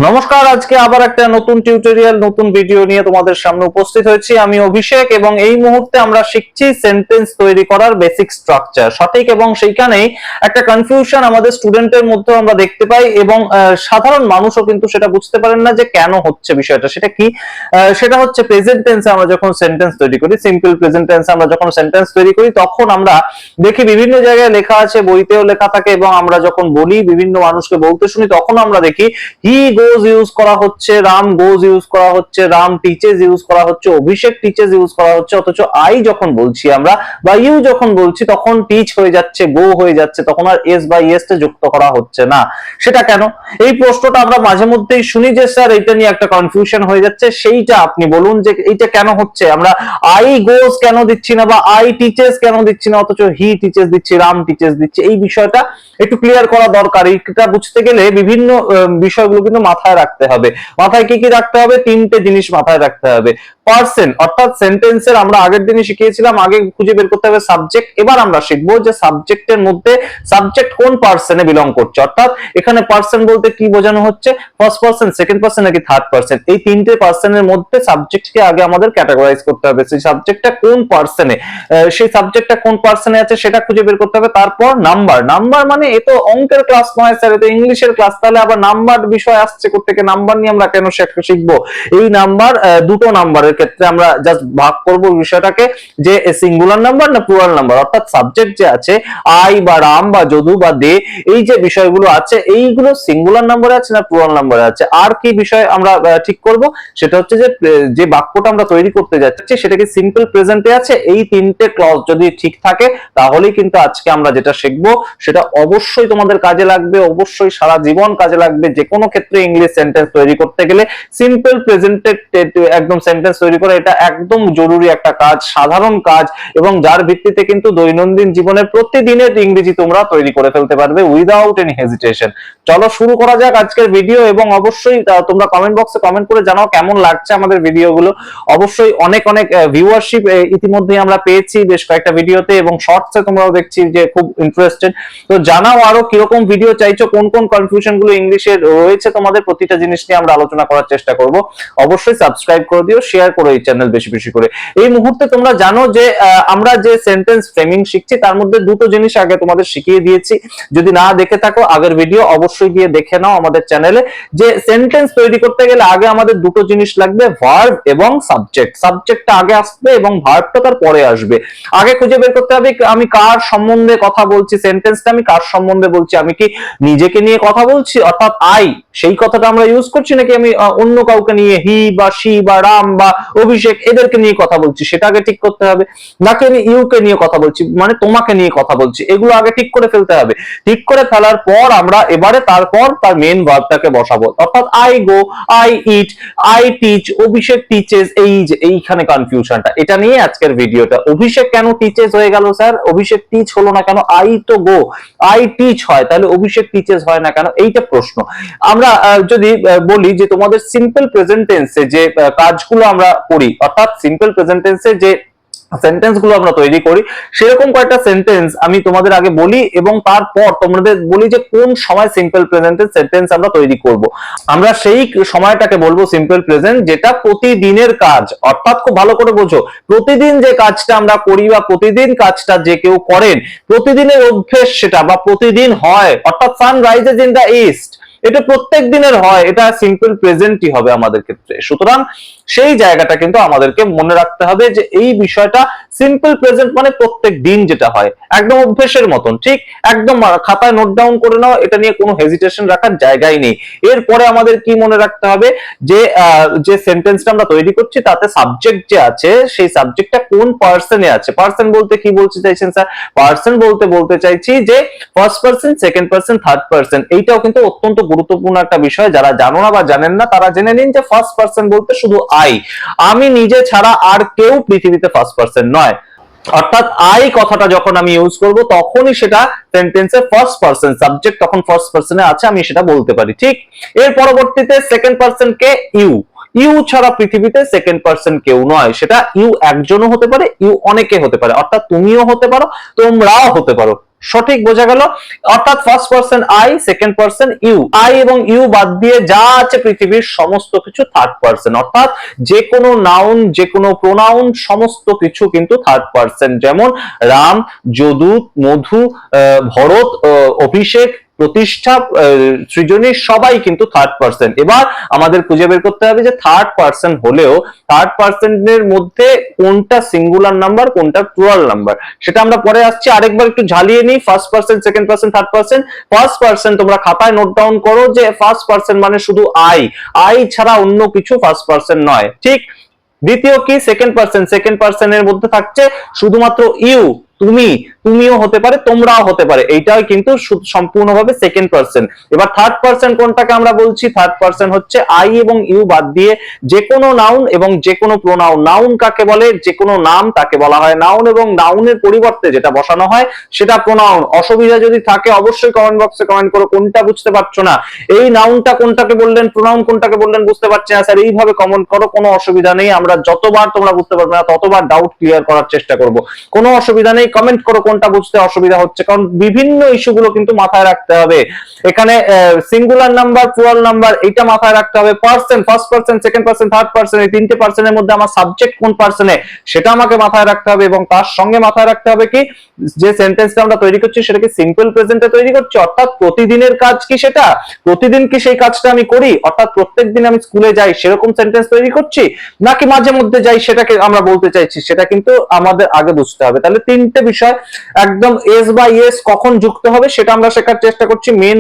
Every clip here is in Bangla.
নমস্কার, আজকে আবার একটা নতুন টিউটোরিয়াল নতুন ভিডিও নিয়ে তোমাদের সামনে উপস্থিত হয়েছি। আমি অভিষেক এবং এই মুহূর্তে আমরা শিখছি সেন্টেন্স তৈরি করার বেসিক স্ট্রাকচার সঠিক, এবং সেইখানেই একটা কনফিউশন আমাদের স্টুডেন্টের মধ্যে আমরা দেখতে পাই, এবং সাধারণ মানুষও কিন্তু সেটা বুঝতে পারেন না যে কেন হচ্ছে বিষয়টা। সেটা কি? সেটা হচ্ছে প্রেজেন্ট টেন্সে আমরা যখন সেন্টেন্স তৈরি করি, সিম্পল প্রেজেন্ট টেন্সে আমরা যখন সেন্টেন্স তৈরি করি, তখন আমরা দেখি বিভিন্ন জায়গায় লেখা আছে, বইতেও লেখা থাকে, এবং আমরা যখন বলি বিভিন্ন মানুষকে বলতে শুনি, তখন আমরা দেখি হি গোজ ইউজ করা হচ্ছে, রাম গোজ ইউজ করা হচ্ছে, রাম টিচেস ইউজ করা হচ্ছে, অভিষেক টিচেস ইউজ করা হচ্ছে। অথচ আই যখন বলছি আমরা বা ইউ যখন বলছি, তখন টিচ হয়ে যাচ্ছে, গো হয়ে যাচ্ছে, তখন আর এস বা ইয়েস টা যুক্ত করা হচ্ছে না। সেটা কেন? এই প্রশ্নটা আমরা মাঝে মধ্যেই শুনি যে স্যার এটা নিয়ে একটা কনফিউশন হয়ে যাচ্ছে। সেইটা আপনি বলুন যে এইটা কেন হচ্ছে, আমরা আই গোজ কেন দিচ্ছি না বা আই টিচেস কেন দিচ্ছি না, অথচ হি টিচেস দিচ্ছি, রাম টিচেস দিচ্ছি। এই বিষয়টা একটু ক্লিয়ার করা দরকার। এটা বুঝতে গেলে বিভিন্ন বিষয়গুলো কিন্তু মাথায় রাখতে হবে। মাথায় কি কি রাখতে হবে? তিনটে জিনিস মাথায় রাখতে হবে। পার্সন, অর্থাৎ সেন্টেন্সের আমরা আগের দিনে শিখিয়েছিলাম, আগে খুঁজে বের করতে হবে সাবজেক্ট। এবার আমরা শিখবো যে সাবজেক্টের মধ্যে সাবজেক্ট কোন পার্সনে বিলং করছে, অর্থাৎ এখানে পার্সন বলতে কি বোঝানো হচ্ছে, ফার্স্ট পার্সন, সেকেন্ড পার্সন নাকি থার্ড পার্সন। এই তিনটে পার্সনের মধ্যে সাবজেক্টকে আগে আমাদের ক্যাটাগরাইজ করতে হবে। সেই সাবজেক্টটা কোন পার্সনে, সেই সাবজেক্টটা কোন পার্সনে আছে সেটা খুঁজে বের করতে হবে। তারপর নাম্বার। নাম্বার মানে এ তো অঙ্কের ক্লাস নয় স্যার, এ তো ইংলিশের ক্লাস, তাহলে আবার নাম্বার বিষয় আসছে কোত্থেকে? নাম্বার নিয়ে আমরা কেন শিখবো? এই নাম্বার, দুটো নাম্বারের ক্ষেত্রে আমরা জাস্ট ভাগ করব বিষয়টাকে, যে সিঙ্গুলার নাম্বার না প্লুরাল নাম্বার। অর্থাৎ সাবজেক্ট যে আছে আই বা রাম বা যদু বা দে, এই যে বিষয়গুলো আছে, এইগুলো সিঙ্গুলার নাম্বারে আছে না প্লুরাল নাম্বারে আছে। আর কি বিষয় আমরা ঠিক করব, সেটা হচ্ছে যে বাক্যটা আমরা তৈরি করতে যাচ্ছি সেটা কি সিম্পল প্রেজেন্টে আছে। এই তিনটে ক্লজ যদি ঠিক থাকে, তাহলেই কিন্তু আজকে আমরা যেটা শিখবো সেটা অবশ্যই তোমাদের কাজে লাগবে, অবশ্যই সারা জীবন কাজে লাগবে। যে কোনো ক্ষেত্রে ইংলিশ সেন্টেন্স তৈরি করতে গেলে সিম্পল প্রেজেন্টে একদম সেন্টেন্স তৈরি করা, এটা একদম জরুরি একটা কাজ, সাধারণ কাজ, এবং যার ভিত্তিতে কিন্তু দৈনন্দিন জীবনের প্রতিদিনের ইংরেজি তোমরা তৈরি করে ফেলতে পারবে উইদাউট এনি হেজিটেশন। চলো শুরু করা যাক আজকের ভিডিও, এবং অবশ্যই তোমরা কমেন্ট বক্সে কমেন্ট করে জানাও কেমন লাগছে আমাদের ভিডিওগুলো। অবশ্যই অনেক অনেক ভিউয়ারশিপ ইতিমধ্যে আমরা পেয়েছি বেশ কয়েকটা ভিডিওতে, এবং শর্টসে তোমরাও দেখছি যে খুব ইন্টারেস্টেড। তো জানাও আরো কিরকম ভিডিও চাইছো, কোন কোন কনফিউশন গুলো ইংলিশে রয়েছে তোমাদের, প্রতিটা জিনিস নিয়ে আমরা আলোচনা করার চেষ্টা করব। অবশ্যই সাবস্ক্রাইব করে দিও, শেয়ার করো এই চ্যানেল বেশি বেশি করে। এই মুহূর্তে তোমরা জানো যে আমরা যে সেন্টেন্স ফ্রেমিং শিখছি তার মধ্যে দুটো জিনিস আগে তোমাদের শিখিয়ে দিয়েছি। যদি না দেখে থাকো আগের ভিডিও, অবশ্যই গিয়ে দেখে নাও আমাদের চ্যানেলে। যে সেন্টেন্স তৈরি করতে গেলে আগে আমাদের দুটো জিনিস লাগবে, ভার্ব এবং সাবজেক্ট। সাবজেক্টটা আগে আসবে এবং ভার্বটা তার পরে আসবে। আগে খুঁজে বের করতে হবে আমি কার সম্বন্ধে কথা বলছি, সেন্টেন্সটা আমি কার সম্বন্ধে বলছি। আমি কি নিজেকে নিয়ে কথা বলছি, অর্থাৎ আই, সেই কথাটা আমরা ইউজ করছি, নাকি আমি অন্য কাউকে নিয়ে, হি বা শি বা রাম বা অভিষেক এদেরকে নিয়ে কথা বলছি, সেটা আগে ঠিক করতে হবে। নাকি আমি ইউ কে নিয়ে কথা বলছি, মানে তোমাকে নিয়ে কথা বলছি, এগুলো আগে ঠিক করে ফেলতে হবে। ঠিক করে ফেলার পর আমরা এবারে তারপর তার মেন ভার্বটাকে বসাবো, অর্থাৎ I go, I eat, I teach, Abhishek teaches. এই যে এইখানে কনফিউশনটা, এটা নিয়ে আজকের ভিডিওটা। অভিষেক কেন টিচেস হয়ে গেল স্যার? অভিষেক টিচ হলো না কেন? আই তো গো, আই টিচ হয়, তাহলে অভিষেক টিচেস হয় না কেন? এইটা প্রশ্ন। আমরা যদি বলি যে তোমাদের সিম্পল প্রেজেন্ট টেন্সে যে কাজগুলো আমরা করি, অর্থাৎ সিম্পল প্রেজেন্ট টেন্সে যে সেন্টেন্স গুলো আমরা তৈরি করি, সেরকম কয়েকটা সেন্টেন্স আমি তোমাদের আগে বলি, এবং তারপর তোমাদের বলি যে কোন সময় সিম্পল প্রেজেন্টের সেন্টেন্স আমরা তৈরি করব। আমরা সেই সময়টাকে বলবো সিম্পল প্রেজেন্ট, যেটা প্রতিদিনের কাজ। অর্থাৎ খুব ভালো করে বোঝো, প্রতিদিন যে কাজটা আমরা করি বা প্রতিদিন কাজটা যে কেউ করেন, প্রতিদিনের অভ্যেস সেটা, বা প্রতিদিন হয়, অর্থাৎ sun rises in the east, এটা প্রত্যেক দিনের হয়, এটা সিম্পল প্রেজেন্টই হবে আমাদের ক্ষেত্রে। সুতরাং সেই জায়গাটা কিন্তু আমাদেরকে মনে রাখতে হবে যে এই বিষয়টা সিম্পল প্রেজেন্ট মানে প্রত্যেক দিন যেটা হয়, একদম অভ্যেসের মতন। ঠিক একদম খাতায় নোট ডাউন করে নাও, এটা নিয়ে কোনো হেজিটেশন রাখার জায়গাই নেই। এরপরে আমাদের কি মনে রাখতে হবে, যে সেন্টেন্সটা আমরা তৈরি করছি তাতে সাবজেক্ট যে আছে, সেই সাবজেক্টটা কোন পার্সনে আছে। পার্সন বলতে কি বলতে চাইছেন স্যার? পার্সন বলতে চাইছি যে first person, second person, third person. এইটাও কিন্তু অত্যন্ত গুরুত্বপূর্ণ একটা বিষয়। যারা জানো না বা জানেন না তারা জেনে নিন যে ফার্স্ট পার্সন বলতে শুধু আই, আমি নিজে ছাড়া আর কেউ পৃথিবীতে ফার্স্ট পার্সন নয়। অর্থাৎ আই কথাটা যখন আমি ইউজ করব, তখনই সেটা সেন্টেন্সের ফার্স্ট পার্সন, সাবজেক্ট তখন ফার্স্ট পার্সনে আছে, আমি সেটা বলতে পারি। ঠিক এর পরবর্তীতে সেকেন্ড পার্সন কে ইউ, ইউ ছাড়া পৃথিবীতে সেকেন্ড পার্সন কেউ নয়, সেটা ইউ একজনও হতে পারে, ইউ অনেকে হতে পারে, অর্থাৎ তুমিও হতে পারো, তোমরাও হতে পারো। সঠিক বোঝা গেল? অর্থাৎ first person I, second person you. I এবং ইউ বাদ দিয়ে যা আছে পৃথিবীর সমস্ত কিছু থার্ড পার্সন, অর্থাৎ যে কোনো নাউন, যে কোনো প্রোনাউন, সমস্ত কিছু কিন্তু থার্ড পার্সন। যেমন রাম, যদু, মধু, ভরত, অভিষেক, প্রতিষ্ঠা, সৃজনী, সবাই কিন্তু থার্ড পার্সন। এবার আমাদের খুঁজে বের করতে হবে যে থার্ড পার্সন হলেও থার্ড পার্সনের মধ্যে কোনটা সিঙ্গুলার নাম্বার, কোনটা প্লুরাল নাম্বার, সেটা আমরা পরে আসছি। আরেকবার একটু ঝালিয়ে নিই, first person, second person, third person. First person তোমরা খাতায় নোট ডাউন করো যে ফার্স্ট পার্সন মানে শুধু আই, আই ছাড়া অন্য কিছু ফার্স্ট পার্সন নয়, ঠিক। দ্বিতীয় কি? সেকেন্ড পার্সন, সেকেন্ড পার্সনের মধ্যে থাকছে শুধুমাত্র ইউ, তুমি, তুমিও হতে পারে, তোমরাও হতে পারে, এইটাই কিন্তু সম্পূর্ণভাবে সেকেন্ড পার্সন। এবার থার্ড পার্সন কোনটাকে আমরা বলছি? থার্ড পার্সন হচ্ছে আই এবং ইউ বাদ দিয়ে যে কোনো নাউন এবং যে কোনো প্রোনাউন। নাউন কাকে বলে? যে কোনো নাম তাকে বলা হয় নাউন, এবং নাউনের পরিবর্তে যেটা বসানো হয় সেটা প্রোনাউন। অসুবিধা যদি থাকে অবশ্যই কমেন্ট বক্সে কমেন্ট করো, কোনটা বুঝতে পারছো না, এই নাউনটা কোনটাকে বললেন, প্রোনাউন কোনটাকে বললেন বুঝতে পারছি না স্যার, এইভাবে কমেন্ট করো, কোনো অসুবিধা নেই। আমরা যতবার তোমরা বুঝতে পারবে না ততবার ডাউট ক্লিয়ার করার চেষ্টা করব, কোনো অসুবিধা নেই। কমেন্ট করো কোনটা বুঝতে অসুবিধা হচ্ছে, কারণ বিভিন্ন ইস্যুগুলো কিন্তু মাথায় রাখতে হবে। এখানে সিঙ্গুলার নাম্বার, প্লুরাল নাম্বার, এটা মাথায় রাখতে হবে। Person, first person, second person, third person, এই তিনটে পার্সনের মধ্যে আমার সাবজেক্ট কোন পার্সনে সেটা আমাকে মাথায় রাখতে হবে, এবং তার সঙ্গে মাথায় রাখতে হবে কি যে সেন্টেন্সটা আমরা তৈরি করছি সেটা কি সিম্পল প্রেজেন্টে তৈরি করছি, অর্থাৎ প্রতিদিনের কাজ কি সেটা, প্রতিদিন কি সেই কাজটা আমি করি, অর্থাৎ প্রত্যেকদিন আমি স্কুলে যাই সেরকম সেন্টেন্স তৈরি করছি, নাকি মাঝে মধ্যে যাই সেটাকে আমরা বলতে চাইছি, সেটা কিন্তু আমাদের আগে বুঝতে হবে। তাহলে তিনটে বিষয় একদম এস বা ইয়েস কখন যুক্ত হবে সেটা আমরা শেখার চেষ্টা করছি। মেন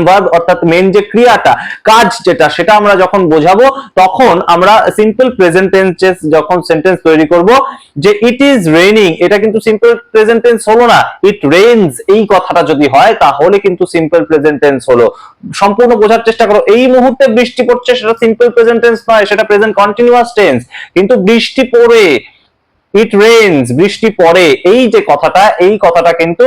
ভার্ব অর্থাৎ মেন যে ক্রিয়াটা, কাজ যেটা, সেটা আমরা যখন বোঝাবো তখন আমরা সিম্পল প্রেজেন্ট টেন্সে যখন সেন্টেন্স তৈরি করব, যে ইট ইজ রেইনিং, এটা কিন্তু সিম্পল প্রেজেন্ট টেন্স হলো না, ইট রেইনস এই কথাটা যদি হয় তাহলে কিন্তু সিম্পল প্রেজেন্ট টেন্স হলো। সম্পূর্ণ বোঝার চেষ্টা করো, এই মুহূর্তে বৃষ্টি পড়ছে সেটা সিম্পল প্রেজেন্ট টেন্স নয়, সেটা প্রেজেন্ট কন্টিনিউয়াস টেন্স। কিন্তু বৃষ্টি পড়ে, ইট রেইনস, বৃষ্টি পড়ে, এই যে কথাটা, এই কথাটা কিন্তু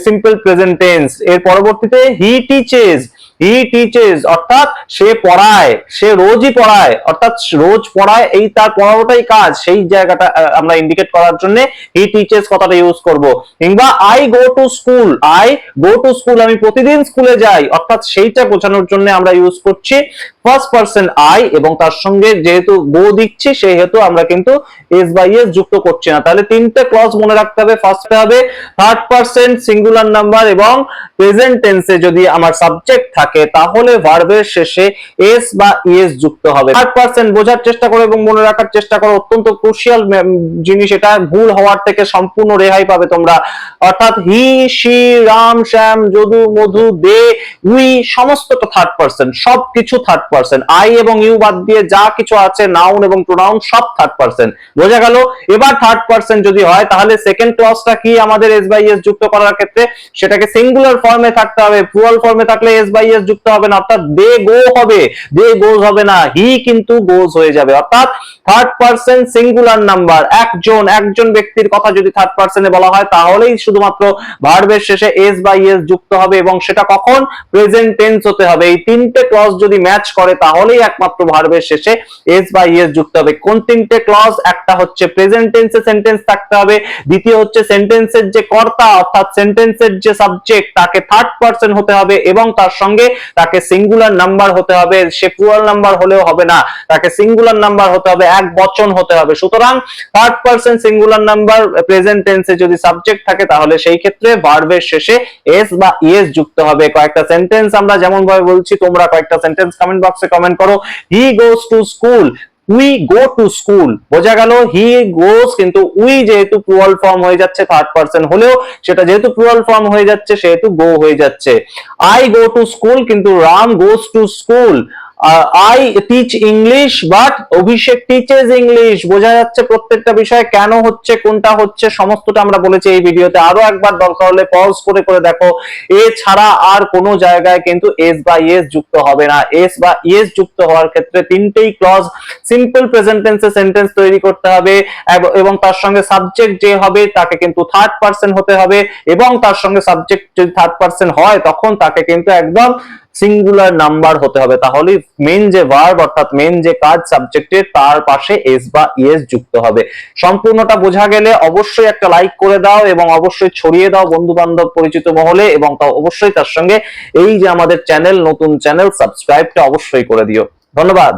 সিম্পল প্রেজেন্ট টেন্স। এর পরবর্তীতে হি টিচেস, হি টিচেস অর্থাৎ সে পড়ায়, সে রোজই পড়ায়, অর্থাৎ রোজ পড়ায়, এই তার পড়ানোটাই কাজ, সেই জায়গাটা আমরা ইন্ডিকেট করার জন্য হি টিচেস কথাটা ইউজ করব। কিংবা I go to school, I go to school, আমি প্রতিদিন স্কুলে যাই, অর্থাৎ সেইটা বোঝানোর জন্য আমরা ইউজ করছি ফার্স্ট পার্সন আই, এবং তার সঙ্গে যেহেতু গো দিচ্ছি সেহেতু আমরা কিন্তু এস বাই এস যুক্ত করছি না। তাহলে তিনটে ক্লজ মনে রাখতে হবে। ফার্স্টে হবে থার্ড পার্সন সিঙ্গুলার নাম্বার, এবং প্রেজেন্ট টেন্সে যদি আমার সাবজেক্ট থাকে তাহলে ভার্বের শেষে এস বা ইএস যুক্ত হবে। থার্ড পার্সন বোঝার চেষ্টা করো এবং মনে রাখার চেষ্টা করো, অত্যন্ত ক্রুশিয়াল জিনিস এটা, ভুল হওয়ার থেকে সম্পূর্ণ রেহাই পাবে তোমরা। অর্থাৎ he, she, Ram, Shyam, Jadu, Madhu, they, we, সমস্তটা থার্ড পার্সন, সবকিছু থার্ড পার্সন। আই এবং ইউ বাদ দিয়ে যা কিছু আছে নাউন এবং প্রোনাউন সব থার্ড পার্সন। বোঝা গেল? এবার থার্ড পার্সন যদি হয় তাহলে সেকেন্ড ক্লজটা কি আমাদের এস বাই এস যুক্ত করার ক্ষেত্রে, সেটাকে সিঙ্গুলার ফর্মে থাকতে হবে, প্লুরাল ফর্মে থাকলে এস বাই এস যুক্ত হবে না, অর্থাৎ দে গো হবে, দে গোজ হবে না, হি কিন্তু গোজ হয়ে যাবে। অর্থাৎ থার্ড পার্সন সিঙ্গুলার নাম্বার, একজন ব্যক্তির কথা যদি থার্ড পার্সনে বলা হয় তাহলেই শুধুমাত্র ভার্বের শেষে এস বাই এস যুক্ত হবে, এবং সেটা কখন? প্রেজেন্ট টেন্স হতে হবে। এই তিনটে ক্লজ যদি ম্যাচ করে তাহলেই একমাত্র ভার্বের শেষে এস বাই এস যুক্ত হবে। কোন তিনটে ক্লজ? একটা হচ্ছে প্রেজেন্ট টেন্সে সেন্টেন্স থাকতে হবে, দ্বিতীয় হচ্ছে সেন্টেন্সের যে কর্তা অর্থাৎ সেন্টেন্সের যে সাবজেক্ট তাকে থার্ড পার্সন হতে হবে, এবং তার সঙ্গে তাকে সিঙ্গুলার নাম্বার হতে হবে, সে প্লুরাল নাম্বার হলেও হবে না, তাকে সিঙ্গুলার নাম্বার হতে হবে, এক বচন হতে হবে। সুতরাং third person singular number, present টেন্সে যদি সাবজেক্ট থাকে তাহলে সেই ক্ষেত্রে ভার্বের শেষে এস বা ইএস যুক্ত হবে। কয়েকটা সেন্টেন্স আমরা যেমন ভাবে বলছি, তোমরা কয়েকটা সেন্টেন্স কমেন্ট বক্সে কমেন্ট করো। He goes to school, we go to school, বোঝা গেল? হি গোস, কিন্তু উই যেহেতু প্লুরাল ফর্ম হয়ে যাচ্ছে, থার্ড পার্সন হলেও সেটা যেহেতু প্লুরাল ফর্ম হয়ে যাচ্ছে সেহেতু গো হয়ে যাচ্ছে। আই গো টু স্কুল, কিন্তু রাম গোস to school. I teach English but Abhishek teaches English. বোঝা যাচ্ছে প্রত্যেকটা বিষয় কেন হচ্ছে, কোনটা হচ্ছে, সমস্তটা আমরা বলেছি এই ভিডিওতে। আরো একবার দরকার হলে পজ করে করে দেখো। এছাড়া আর কোনো জায়গায় কিন্তু এস বা ইএস যুক্ত হবে না। এস বা ইএস যুক্ত হওয়ার ক্ষেত্রে তিনটেই ক্লজ সিম্পল প্রেজেন্ট টেন্সে সেন্টেন্স তৈরি করতে হবে, এবং তার সঙ্গে সাবজেক্ট যে হবে তাকে কিন্তু থার্ড পার্সন হতে হবে, এবং তার সঙ্গে সাবজেক্ট যদি থার্ড পার্সন হয় তখন তাকে কিন্তু একদম সিঙ্গুলার নাম্বার হতে হবে, তাহলে মেন যে ভার্ব অর্থাৎ মেন যে কাজ সাবজেক্টের তার পাশে এস বা ইএস যুক্ত হবে। সম্পূর্ণটা বোঝা গেলে অবশ্যই একটা লাইক করে দাও এবং অবশ্যই ছড়িয়ে দাও বন্ধু বান্ধব পরিচিত মহলে, এবং অবশ্যই তার সঙ্গে এই যে আমাদের চ্যানেল, নতুন চ্যানেল, সাবস্ক্রাইবটা অবশ্যই করে দিও। ধন্যবাদ।